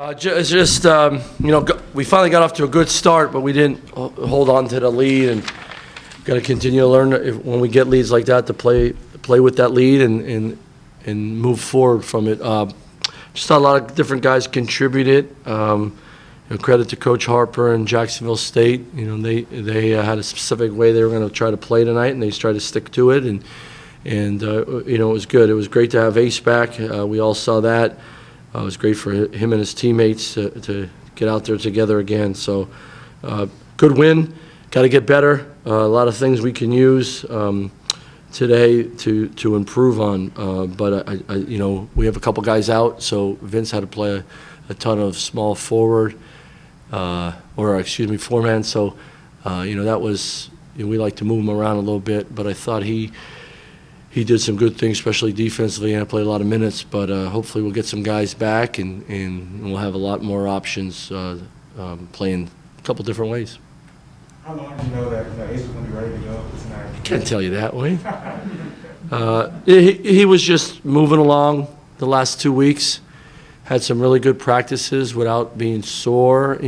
We finally got off to a good start, but we didn't hold on to the lead, and got to continue to learn when we get leads like that to play with that lead and move forward from it. Just a lot of different guys contributed. Credit to Coach Harper and Jacksonville State. They had a specific way they were going to try to play tonight, and they tried to stick to it, and it was good. It was great to have Ace back. We all saw that. It was great for him and his teammates to get out there together again. So, good win. Got to get better. A lot of things we can use today to improve on. But we have a couple guys out, so Vince had to play a ton of small forward, four-man. So, that was. We like to move him around a little bit, but I thought he did some good things, especially defensively, and played a lot of minutes. But hopefully we'll get some guys back, and we'll have a lot more options playing a couple different ways. How long did you know that Ace was going to be ready to go tonight? I can't tell you that way. He was just moving along the last 2 weeks. Had some really good practices without being sore.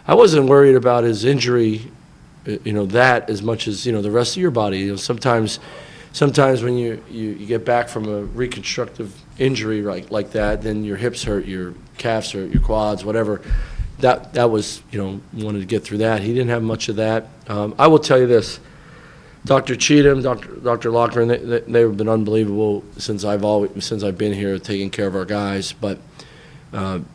I wasn't worried about his injury, that as much as the rest of your body. Sometimes when you get back from a reconstructive injury like that, then your hips hurt, your calves hurt, your quads, whatever. That was, wanted to get through that. He didn't have much of that. I will tell you this. Dr. Cheatham, Dr. Lochran, they've been unbelievable since I've been here taking care of our guys. But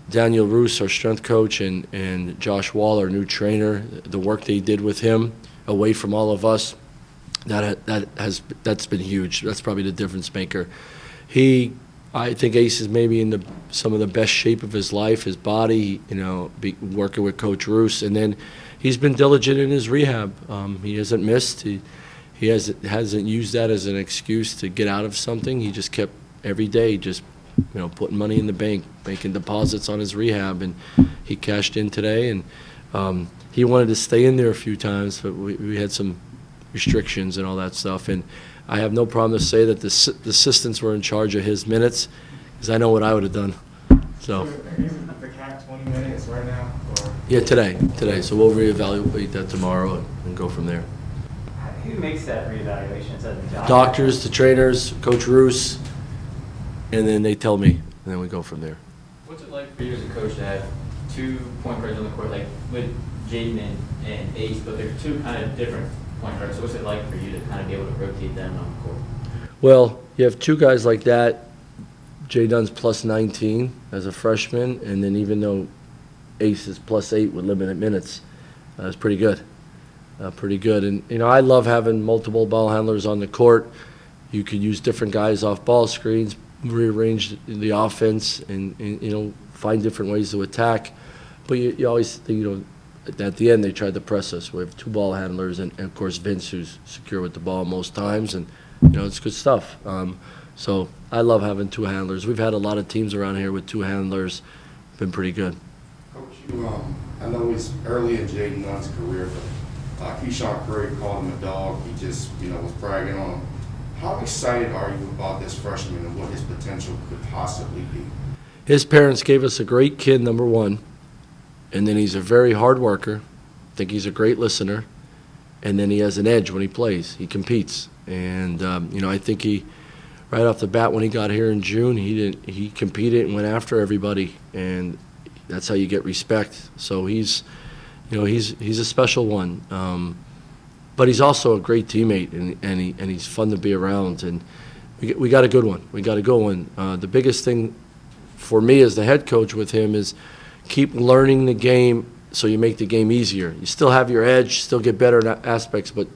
Daniel Roos, our strength coach, and Josh Wall, our new trainer, the work they did with him away from all of us, that's been huge. That's probably the difference maker. I think Ace is maybe in some of the best shape of his life, his body, working with Coach Roos, and then he's been diligent in his rehab. He hasn't missed. He hasn't used that as an excuse to get out of something. He just kept every day just putting money in the bank, making deposits on his rehab, and he cashed in today. And he wanted to stay in there a few times, but we had some restrictions and all that stuff, and I have no problem to say that the assistants were in charge of his minutes, because I know what I would have done. So the cap 20 minutes right now? Or? Yeah, today. So we'll reevaluate that tomorrow and go from there. Who makes that reevaluation? Is that the doctors, the trainers, Coach Roos, and then they tell me, and then we go from there. What's it like for you as a coach to have 2 point guards on the court, like with Jayden and Ace, but they're 2 kind of different point guards? So what's it like for you to kind of be able to rotate them on the court? Well, you have 2 guys like that. Jayden Nunn's plus 19 as a freshman, and then even though Ace is plus 8 with limited minutes, it's pretty good. And I love having multiple ball handlers on the court. You could use different guys off ball screens, rearrange the offense, and find different ways to attack. But you always think, at the end, they tried to press us. We have 2 ball handlers, and of course, Vince, who's secure with the ball most times, and it's good stuff. So I love having 2 handlers. We've had a lot of teams around here with 2 handlers. Been pretty good. Coach, I know it's early in Jayden Nunn's career, but Keyshawn Curry called him a dog. He just, was bragging on him. How excited are you about this freshman and what his potential could possibly be? His parents gave us a great kid, number 1. And then he's a very hard worker. I think he's a great listener. And then he has an edge when he plays. He competes. And, I think right off the bat when he got here in June, he competed and went after everybody. And that's how you get respect. So he's a special one. But he's also a great teammate, and he's fun to be around. And we got a good one. We got a good one. The biggest thing for me as the head coach with him is keep learning the game so you make the game easier. You still have your edge, still get better in aspects, but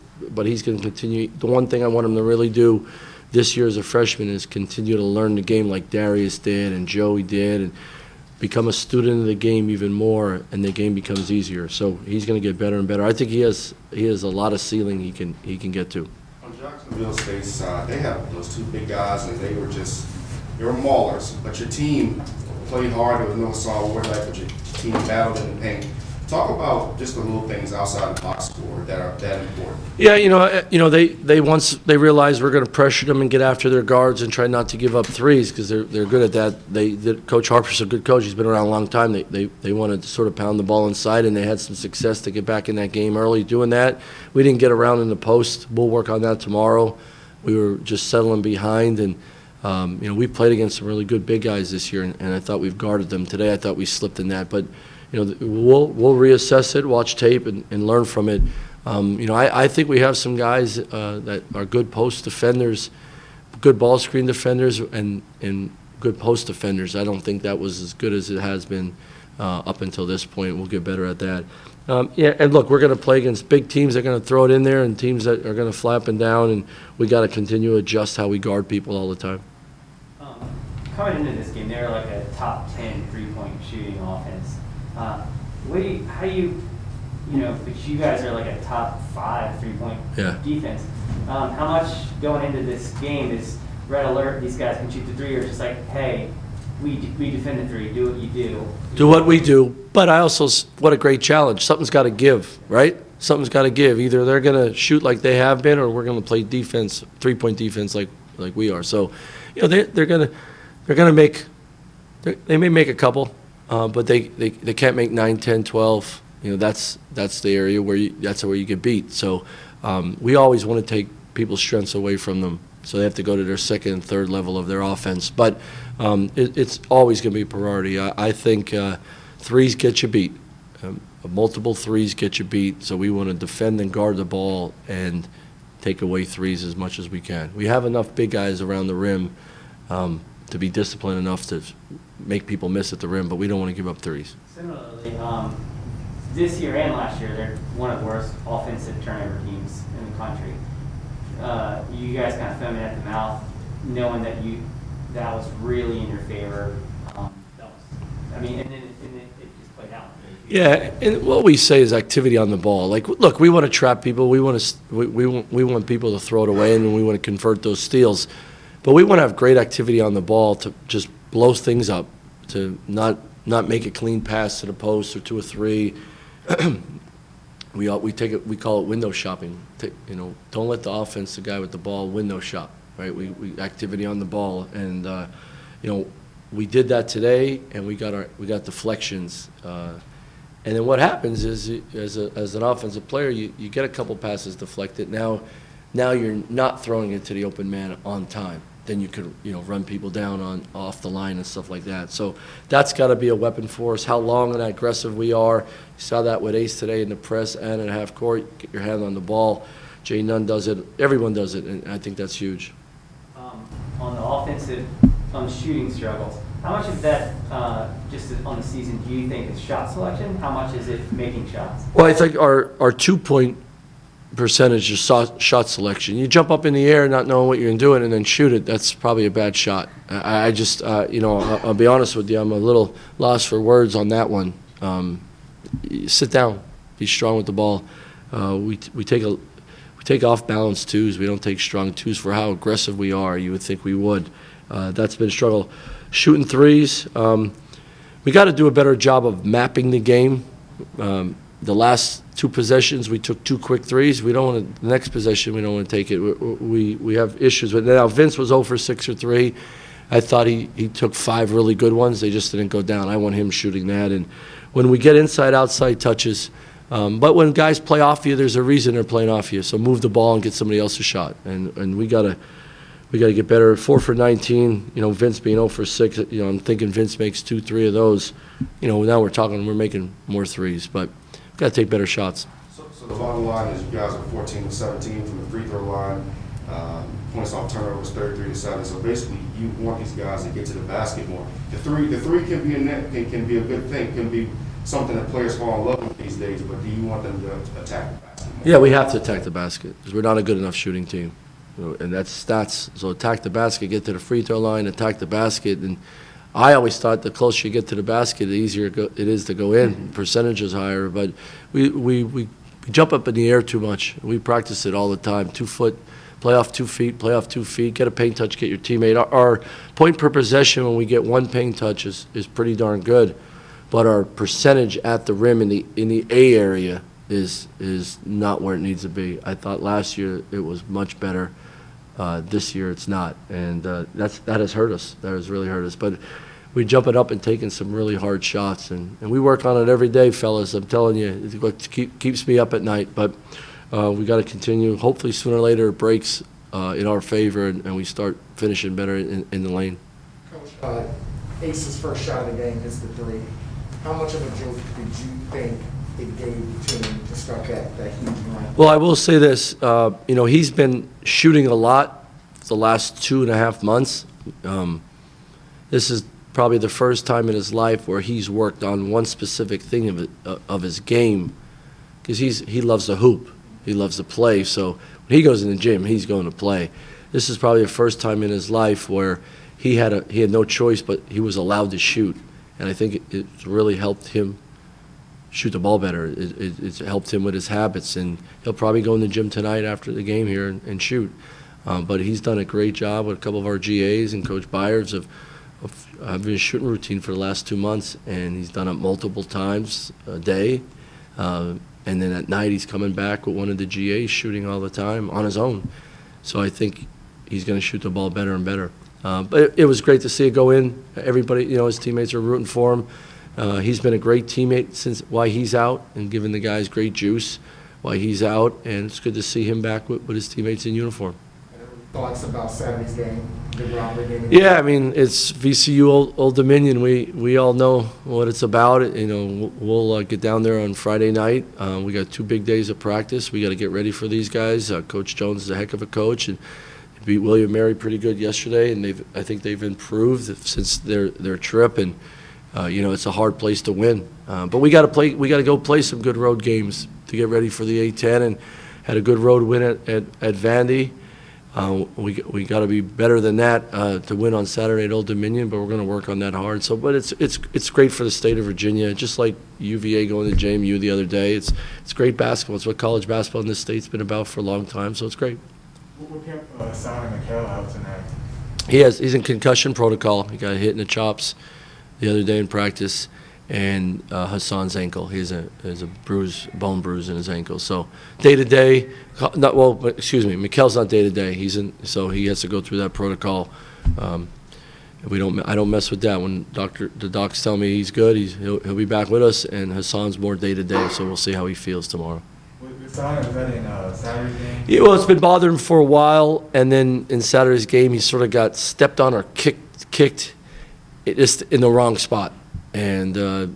he's going to continue. The one thing I want him to really do this year as a freshman is continue to learn the game like Darius did and Joey did, and become a student of the game even more, and the game becomes easier. So he's going to get better and better. I think he has a lot of ceiling he can get to. On Jacksonville State's side, they have those 2 big guys, and they were maulers. But your team played hard. There was no solid work life, but your team battled in the paint Talk about just the little things outside the box score that are that important. Yeah, they once they realize we're going to pressure them and get after their guards and try not to give up threes because they're good at that. Coach Harper's a good coach. He's been around a long time. They wanted to sort of pound the ball inside, and they had some success to get back in that game early doing that. We didn't get around in the post. We'll work on that tomorrow. We were just settling behind, and we played against some really good big guys this year, and I thought we've guarded them. Today I thought we slipped in that, but we'll reassess it, watch tape, and learn from it. I think we have some guys that are good post defenders, good ball screen defenders, and good post defenders. I don't think that was as good as it has been up until this point. We'll get better at that. And look, we're going to play against big teams that are going to throw it in there and teams that are going to fly up and down, and we got to continue to adjust how we guard people all the time. Coming into this game, they were like a top 10 3-point shooting offense. How do you, but you guys are like a top 5 3-point defense. How much going into this game is red alert, these guys can shoot the three, or just like, hey, we defend the three, do what you do. Do what we do, but I also, what a great challenge. Something's got to give, right? Something's got to give. Either they're going to shoot like they have been, or we're going to play defense, 3-point defense like we are. So, they're going to make, they may make a couple. But they can't make 9, 10, 12. That's the area where that's where you get beat. So we always want to take people's strengths away from them. So they have to go to their second and third level of their offense. But it's always going to be a priority. I think threes get you beat. Multiple threes get you beat. So we want to defend and guard the ball and take away threes as much as we can. We have enough big guys around the rim to be disciplined enough to make people miss at the rim, but we don't want to give up threes. Similarly, this year and last year, they're one of the worst offensive turnover teams in the country. You guys kind of foamed at the mouth, knowing that was really in your favor. And then it just played out. Yeah, and what we say is activity on the ball. Like, look, we want to trap people. We want people to throw it away, and we want to convert those steals. But we want to have great activity on the ball to just blow things up, to not make a clean pass to the post or to a three. We call it window shopping. Don't let the offense, the guy with the ball, window shop. Right? We activity on the ball, and we did that today, and we got deflections. And then what happens is, as an offensive player, you get a couple passes deflected. Now you're not throwing it to the open man on time. Then you could, run people down off the line and stuff like that. So that's got to be a weapon for us. How long and aggressive we are. You saw that with Ace today in the press and at half court. Get your hand on the ball. Jayden Nunn does it. Everyone does it, and I think that's huge. On the shooting struggles, how much of that, just on the season, do you think is shot selection? How much is it making shots? Well, I think our 2-point percentage is shot selection. You jump up in the air not knowing what you're doing and then shoot it, that's probably a bad shot. I just, I'll be honest with you, I'm a little lost for words on that one. Sit down, be strong with the ball. We take off balance twos. We don't take strong twos for how aggressive we are. You would think we would. That's been a struggle. Shooting threes, we got to do a better job of mapping the game. The last 2 possessions, we took 2 quick threes. We don't want to. The next possession, we don't want to take it. We have issues with it. Now Vince was 0 for 6 or 3. I thought he took 5 really good ones. They just didn't go down. I want him shooting that. And when we get inside outside touches, but when guys play off you, there's a reason they're playing off you. So move the ball and get somebody else a shot. And we gotta get better. 4 for 19. Vince being 0 for 6. I'm thinking Vince makes 2, 3 of those. Now we're making more threes, but. Got to take better shots. So the bottom line is you guys are 14 to 17 from the free throw line. Points off turnovers 33 to 7. So basically, you want these guys to get to the basket more. The three can be a net, can be a good thing, can be something that players fall in love with these days. But do you want them to attack the basket more? Yeah, we have to attack the basket because we're not a good enough shooting team, and that's stats. So attack the basket, get to the free throw line, attack the basket, and. I always thought the closer you get to the basket, the easier it is to go in. Percentage is higher, but we jump up in the air too much. We practice it all the time. 2 foot, play off 2 feet, play off 2 feet, get a paint touch, get your teammate. Our point per possession when we get 1 paint touch is pretty darn good. but our percentage at the rim in the A area is not where it needs to be. I thought last year it was much better. This year it's not, and that has hurt us. That has really hurt us. But we jump it up and taking some really hard shots, and we work on it every day, fellas. I'm telling you, it's what keeps me up at night. But we got to continue. Hopefully, sooner or later, it breaks in our favor, and we start finishing better in the lane. Coach, Ace's first shot of the game is the three. How much of a jolt did you think it gave to him to start that huge run? Well, I will say this. He's been shooting a lot the last 2.5 months. This is probably the first time in his life where he's worked on one specific thing of his game, because he loves to hoop. He loves to play. So when he goes in the gym, he's going to play. This is probably the first time in his life where he had no choice, but he was allowed to shoot. And I think it's really helped him shoot the ball better. It's helped him with his habits, and he'll probably go in the gym tonight after the game here and shoot. But he's done a great job with a couple of our GAs and Coach Byers of having a shooting routine for the last 2 months, and he's done it multiple times a day. And then at night he's coming back with one of the GAs shooting all the time on his own. So I think he's going to shoot the ball better and better. But it was great to see it go in. Everybody, his teammates are rooting for him. He's been a great teammate since while he's out, and giving the guys great juice while he's out. And it's good to see him back with his teammates in uniform. Thoughts about Saturday's game, the rivalry game? Yeah, I mean, it's VCU Old Dominion. We all know what it's about. We'll get down there on Friday night. We got 2 big days of practice. We got to get ready for these guys. Coach Jones is a heck of a coach, and beat William Mary pretty good yesterday. And I think they've improved since their trip. And it's a hard place to win. But we got to go play some good road games to get ready for the A10. And had a good road win at Vandy. We got to be better than that to win on Saturday at Old Dominion, but we're going to work on that hard. So, but it's great for the state of Virginia, just like UVA going to JMU the other day. It's great basketball. It's what college basketball in this state's been about for a long time. So it's great. What kept Simon McKell out tonight? He's in concussion protocol. He got hit in the chops the other day in practice, and Hassan's ankle. He has a bone bruise in his ankle. So day to day, McKell's not day to day. So he has to go through that protocol. I don't mess with that. When the docs tell me he's good, he'll be back with us. And Hassan's more day to day. So we'll see how he feels tomorrow. Was that in Saturday's game? Yeah, well, it's been bothering him for a while, and then in Saturday's game, he sort of got stepped on or kicked just in the wrong spot. And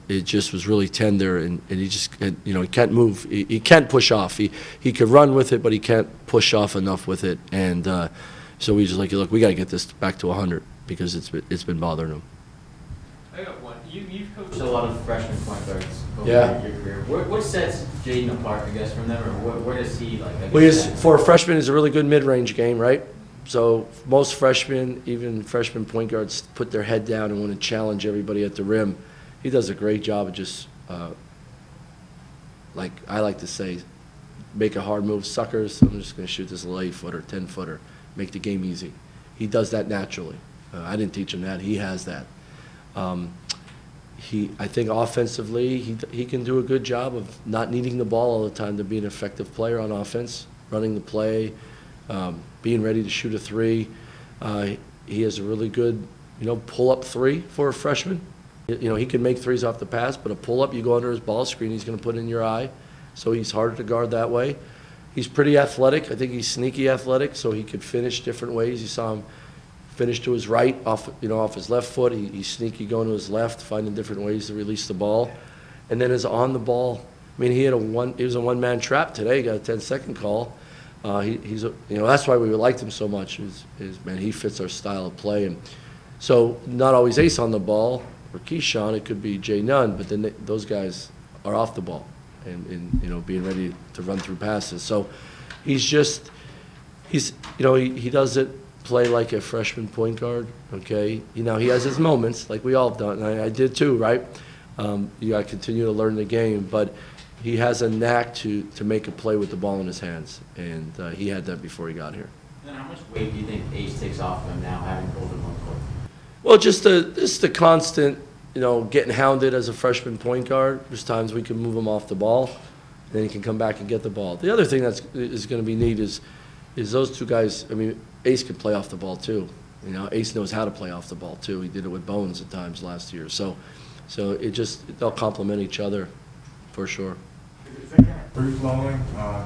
it just was really tender, and he just, he can't move. He can't push off. He could run with it, but he can't push off enough with it. And so we just look, we got to get this back to 100 because it's been bothering him. I got one. You've coached a lot of freshman point guards over Yeah. your career. What sets Jayden apart, I guess, from them, or where does he For a freshman, it's a really good mid-range game, right? So most freshmen, even freshman point guards, put their head down and want to challenge everybody at the rim. He does a great job of just, like I like to say, make a hard move, suckers. I'm just going to shoot this little 8-footer, 10-footer, make the game easy. He does that naturally. I didn't teach him that. He has that. I think offensively, he can do a good job of not needing the ball all the time to be an effective player on offense, running the play, being ready to shoot a 3. He has a really good, pull-up 3 for a freshman. He can make 3s off the pass, but a pull-up, you go under his ball screen, he's going to put in your eye. So he's harder to guard that way. He's pretty athletic. I think he's sneaky athletic, so he could finish different ways. You saw him finish to his right, off his left foot. He's sneaky going to his left, finding different ways to release the ball. And then his on the ball, he was a one-man trap today. He got a 10-second call. That's why we liked him so much. He fits our style of play. And so not always Ace on the ball or Keyshawn. It could be Jayden Nunn, but then those guys are off the ball and being ready to run through passes. So he doesn't play like a freshman point guard. Okay, he has his moments like we all have done, and I did too, right? You got to continue to learn the game, but he has a knack to make a play with the ball in his hands, and he had that before he got here. Then how much weight do you think Ace takes off of him now, having Golden on court? Well, just the constant getting hounded as a freshman point guard. There's times we can move him off the ball, and then he can come back and get the ball. The other thing is going to be neat is those two guys. I mean, Ace could play off the ball too. Ace knows how to play off the ball too. He did it with Bones at times last year. So they'll complement each other for sure. Is that kind of free-flowing,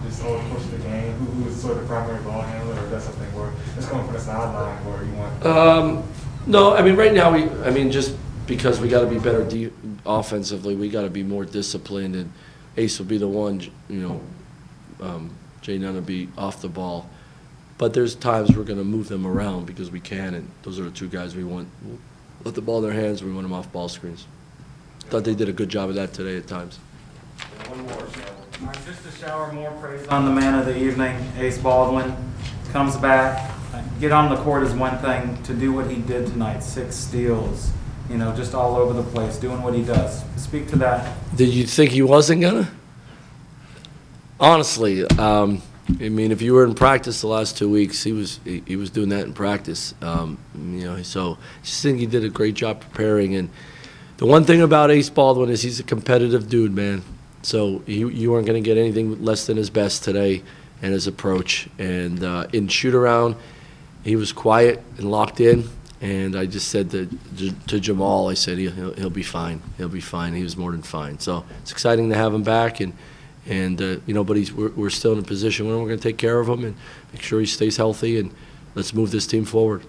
just over the course of the game? Who is sort of the primary ball handler, or is that something where it's coming from the sideline where you want? No, I mean, right now, just because we got to be better offensively, we got to be more disciplined, and Ace will be the one, Jayden Nunn will be off the ball. But there's times we're going to move them around because we can, and those are the two guys we want. Let the ball in their hands, we want them off ball screens. Thought they did a good job of that today at times. One more, Just to shower more praise on the man of the evening, Ace Baldwin, comes back. Get on the court is one thing. To do what he did tonight, 6 steals, just all over the place, doing what he does. Speak to that. Did you think he wasn't gonna? Honestly, if you were in practice the last 2 weeks, he was doing that in practice. So I just think he did a great job preparing. And the one thing about Ace Baldwin is he's a competitive dude, man. So you weren't going to get anything less than his best today and his approach. And in shoot-around, he was quiet and locked in. And I just said to Jamal, I said, he'll be fine. He'll be fine. He was more than fine. So it's exciting to have him back. But we're still in a position where we're going to take care of him and make sure he stays healthy. And let's move this team forward.